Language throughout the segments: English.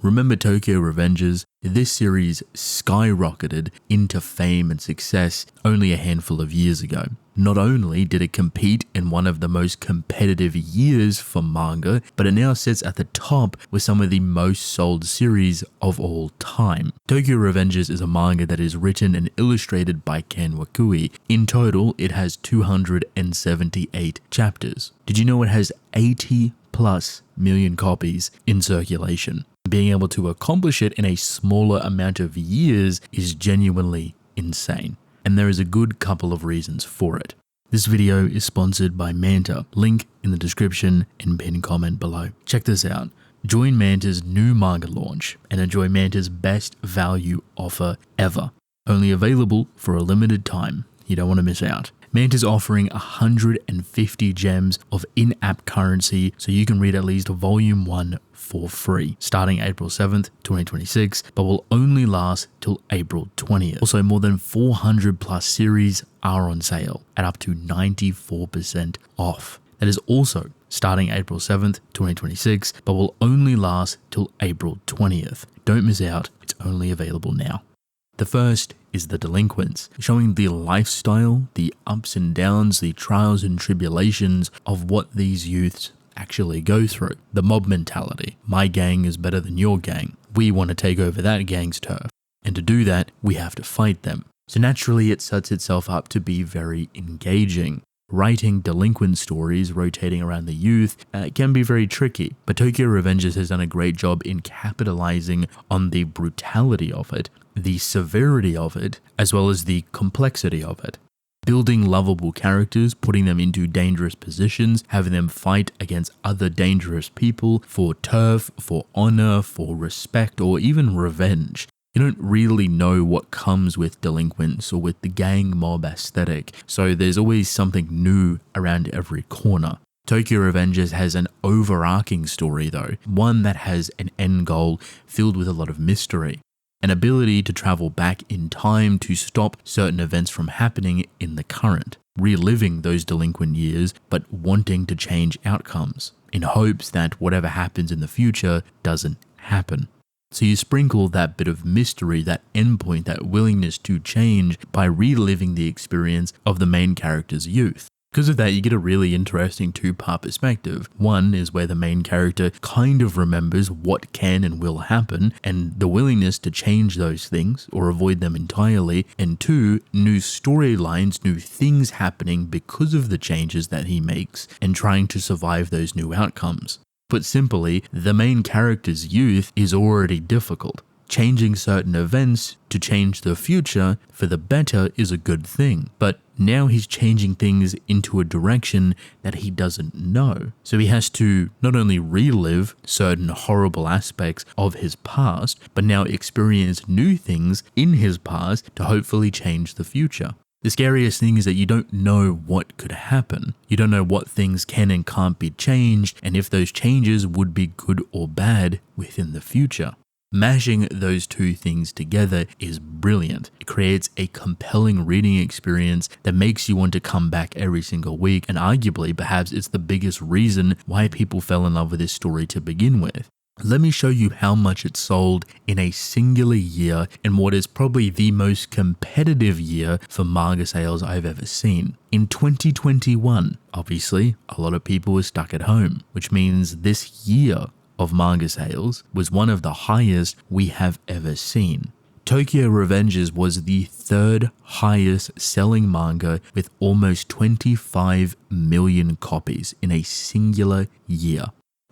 Remember Tokyo Revengers? This series skyrocketed into fame and success only a handful of years ago. Not only did it compete in one of the most competitive years for manga, but it now sits at the top with some of the most sold series of all time. Tokyo Revengers is a manga that is written and illustrated by Ken Wakui. In total, it has 278 chapters. Did you know it has 80+ million copies in circulation? Being able to accomplish it in a smaller amount of years is genuinely insane. And there is a good couple of reasons for it. This video is sponsored by Manta, link in the description and pinned comment below. Check this out. Join Manta's new manga launch and enjoy Manta's best value offer ever. Only available for a limited time. You don't want to miss out. Manta's offering 150 gems of in-app currency so you can read at least volume 1 for free, starting April 7th, 2026, but will only last till April 20th. Also, more than 400+ series are on sale at up to 94% off. That is also starting April 7th, 2026, but will only last till April 20th. Don't miss out, it's only available now. The first is The Delinquents, showing the lifestyle, the ups and downs, the trials and tribulations of what these youths actually go through. The mob mentality. My gang is better than your gang. We want to take over that gang's turf. And to do that, we have to fight them. So naturally, it sets itself up to be very engaging. Writing delinquent stories rotating around the youth can be very tricky, but Tokyo Revengers has done a great job in capitalizing on the brutality of it, the severity of it, as well as the complexity of it. Building lovable characters, putting them into dangerous positions, having them fight against other dangerous people for turf, for honor, for respect, or even revenge. You don't really know what comes with delinquents or with the gang mob aesthetic, so there's always something new around every corner. Tokyo Revengers has an overarching story though, one that has an end goal filled with a lot of mystery. An ability to travel back in time to stop certain events from happening in the current, reliving those delinquent years but wanting to change outcomes, in hopes that whatever happens in the future doesn't happen. So you sprinkle that bit of mystery, that endpoint, that willingness to change by reliving the experience of the main character's youth. Because of that, you get a really interesting two-part perspective. One is where the main character kind of remembers what can and will happen, and the willingness to change those things or avoid them entirely. And two, new storylines, new things happening because of the changes that he makes and trying to survive those new outcomes. Put simply, the main character's youth is already difficult. Changing certain events to change the future for the better is a good thing, but now he's changing things into a direction that he doesn't know. So he has to not only relive certain horrible aspects of his past, but now experience new things in his past to hopefully change the future. The scariest thing is that you don't know what could happen. You don't know what things can and can't be changed, and if those changes would be good or bad within the future. Mashing those two things together is brilliant. It creates a compelling reading experience that makes you want to come back every single week, and arguably perhaps it's the biggest reason why people fell in love with this story to begin with. Let me show you how much it sold in a singular year in what is probably the most competitive year for manga sales I've ever seen. In 2021, obviously, a lot of people were stuck at home, which means this year of manga sales was one of the highest we have ever seen. Tokyo Revengers was the third highest selling manga with almost 25 million copies in a singular year.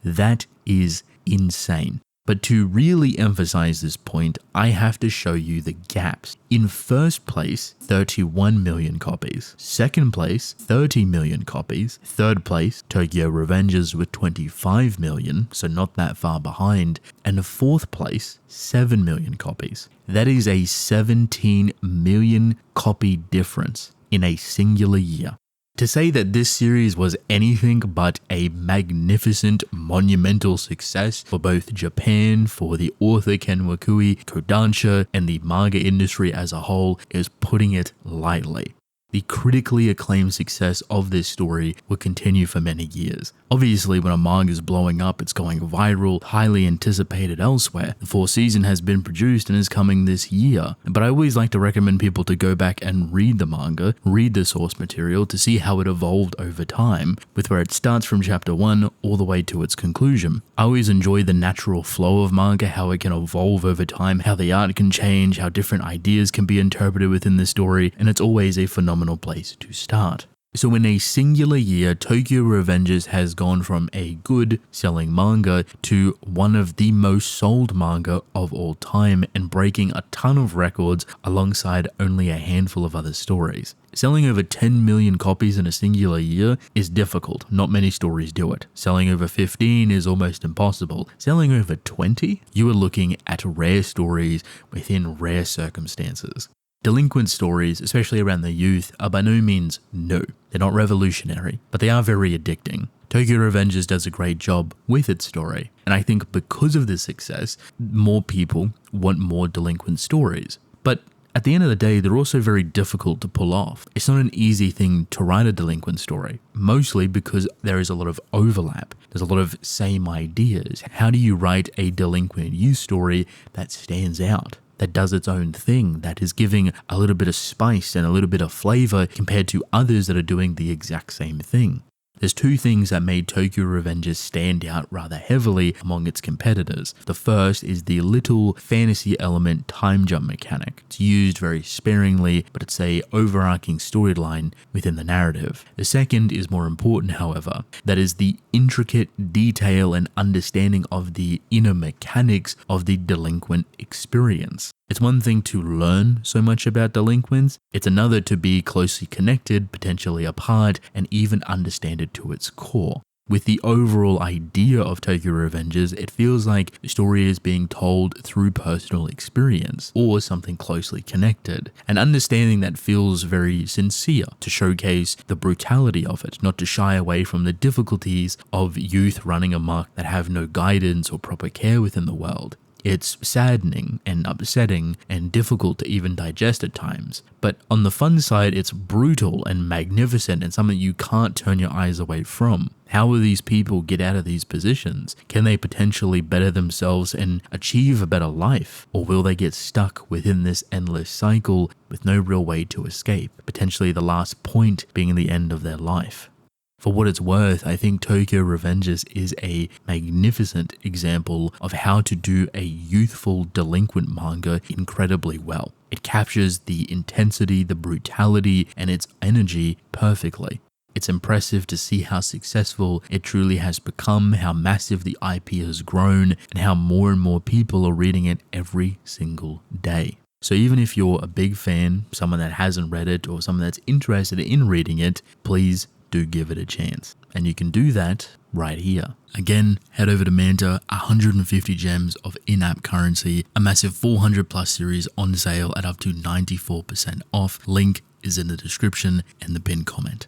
That is insane. But to really emphasize this point, I have to show you the gaps. In first place, 31 million copies. Second place, 30 million copies. Third place, Tokyo Revengers with 25 million, so not that far behind. And fourth place, 7 million copies. That is a 17 million copy difference in a singular year. To say that this series was anything but a magnificent, monumental success for both Japan, for the author Ken Wakui, Kodansha, and the manga industry as a whole is putting it lightly. The critically acclaimed success of this story will continue for many years. Obviously, when a manga is blowing up, it's going viral, highly anticipated elsewhere. The fourth season has been produced and is coming this year. But I always like to recommend people to go back and read the manga, read the source material to see how it evolved over time, with where it starts from chapter 1 all the way to its conclusion. I always enjoy the natural flow of manga, how it can evolve over time, how the art can change, how different ideas can be interpreted within the story, and it's always a phenomenal place to start. So in a singular year, Tokyo Revengers has gone from a good selling manga to one of the most sold manga of all time and breaking a ton of records alongside only a handful of other stories. Selling over 10 million copies in a singular year is difficult. Not many stories do it. Selling over 15 is almost impossible. Selling over 20? You are looking at rare stories within rare circumstances. Delinquent stories, especially around the youth, are by no means new. They're not revolutionary, but they are very addicting. Tokyo Revengers does a great job with its story, and I think because of this success, more people want more delinquent stories. But at the end of the day, they're also very difficult to pull off. It's not an easy thing to write a delinquent story, mostly because there is a lot of overlap. There's a lot of same ideas. How do you write a delinquent youth story that stands out, that does its own thing, that is giving a little bit of spice and a little bit of flavor compared to others that are doing the exact same thing? There's two things that made Tokyo Revengers stand out rather heavily among its competitors. The first is the little fantasy element time jump mechanic. It's used very sparingly, but it's a overarching storyline within the narrative. The second is more important, however. That is the intricate detail and understanding of the inner mechanics of the delinquent experience. It's one thing to learn so much about delinquents, it's another to be closely connected, potentially a part, and even understand it to its core. With the overall idea of Tokyo Revengers, it feels like the story is being told through personal experience or something closely connected. An understanding that feels very sincere to showcase the brutality of it, not to shy away from the difficulties of youth running amok that have no guidance or proper care within the world. It's saddening and upsetting and difficult to even digest at times. But on the fun side, it's brutal and magnificent and something you can't turn your eyes away from. How will these people get out of these positions? Can they potentially better themselves and achieve a better life? Or will they get stuck within this endless cycle with no real way to escape? Potentially the last point being the end of their life. For what it's worth, I think Tokyo Revengers is a magnificent example of how to do a youthful delinquent manga incredibly well. It captures the intensity, the brutality, and its energy perfectly. It's impressive to see how successful it truly has become, how massive the IP has grown, and how more and more people are reading it every single day. So even if you're a big fan, someone that hasn't read it, or someone that's interested in reading it, please do give it a chance. And you can do that right here. Again, head over to Manta, 150 gems of in-app currency, a massive 400 plus series on sale at up to 94% off. Link is in the description and the pinned comment.